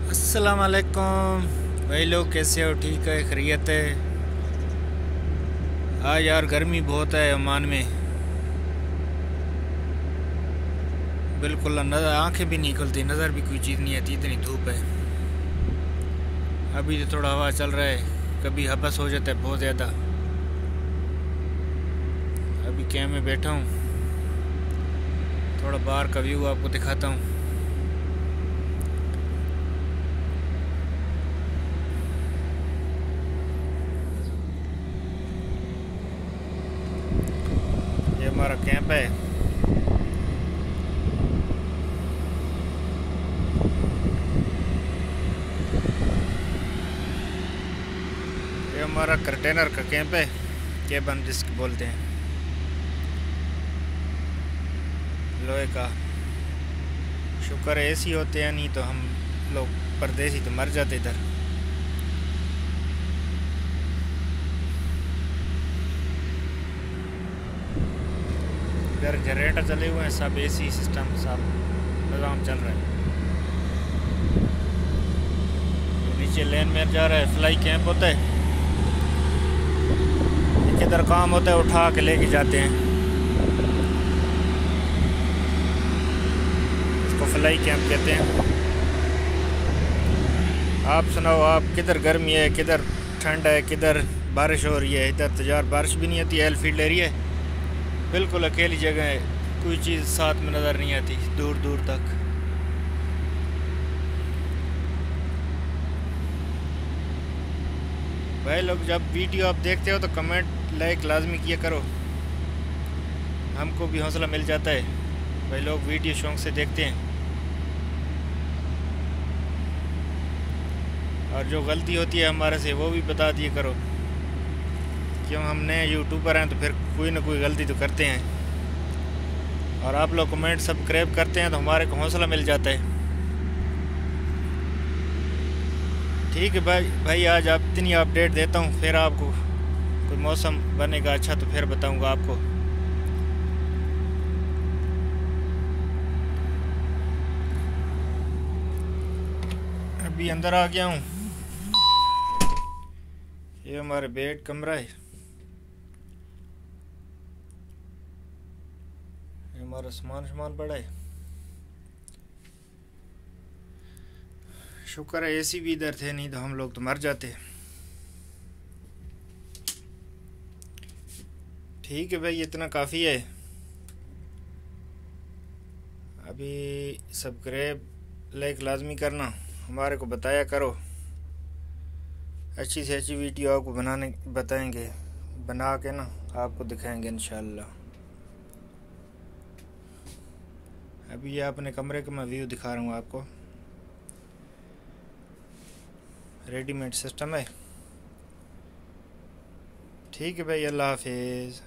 अस्सलाम वालेकुम भाई लोग, कैसे हो? ठीक है, खैरियत है। हाँ यार, गर्मी बहुत है ओमान में। बिल्कुल नज़र, आंखें भी नहीं खुलती, नज़र भी कोई चीज़ नहीं आती, इतनी धूप है। अभी तो थोड़ा हवा चल रहा है, कभी हबस हो जाता है बहुत ज़्यादा। अभी कैम्प में बैठा हूँ, थोड़ा बाहर का व्यू आपको दिखाता हूँ। ये हमारा कैंप है। ये हमारा कंटेनर का कैंप है, केबन जिसको बोलते हैं, लोहे का। शुक्र है एसी होते हैं, नहीं तो हम लोग परदेसी तो मर जाते इधर। इधर जनरेटर चले हुए हैं, सब एसी सिस्टम, सब निज़ाम चल रहा है। नीचे लेन में जा रहा है, फ्लाई कैंप होता है। किधर काम होता है उठा के लेके जाते हैं, इसको फ्लाई कैंप कहते हैं। आप सुनाओ, आप किधर गर्मी है, किधर ठंड है, किधर बारिश हो रही है? इधर तो यार बारिश भी नहीं आती, एल फील्ड एरिया है, बिल्कुल अकेली जगह है, कोई चीज़ साथ में नज़र नहीं आती दूर दूर तक। भाई लोग, जब वीडियो आप देखते हो तो कमेंट लाइक लाजमी किया करो, हमको भी हौसला मिल जाता है। भाई लोग वीडियो शौक से देखते हैं, और जो गलती होती है हमारे से वो भी बता दिया करो। क्यों, हम नए यूट्यूबर हैं तो फिर कोई ना कोई गलती तो करते हैं, और आप लोग कमेंट सब्सक्राइब करते हैं तो हमारे को हौसला मिल जाता है। ठीक है भाई आज आप इतनी अपडेट देता हूँ, फिर आपको कोई मौसम बनेगा अच्छा तो फिर बताऊँगा आपको। अभी अंदर आ गया हूँ, ये हमारे बेड कमरा है, ये हमारा सामान पड़ा है। शुक्र है एसी भी इधर थे, नहीं तो हम लोग तो मर जाते। ठीक है भाई, इतना काफ़ी है। अभी सब्सक्राइब लाइक लाजमी करना, हमारे को बताया करो, अच्छी से अच्छी वीडियो आपको बनाने बताएंगे, बना के ना आपको दिखाएंगे इंशाल्लाह। अभी ये अपने कमरे का मैं व्यू दिखा रहा हूँ आपको, रेडीमेड सिस्टम है। ठीक है भाई, अल्लाह हाफिज़।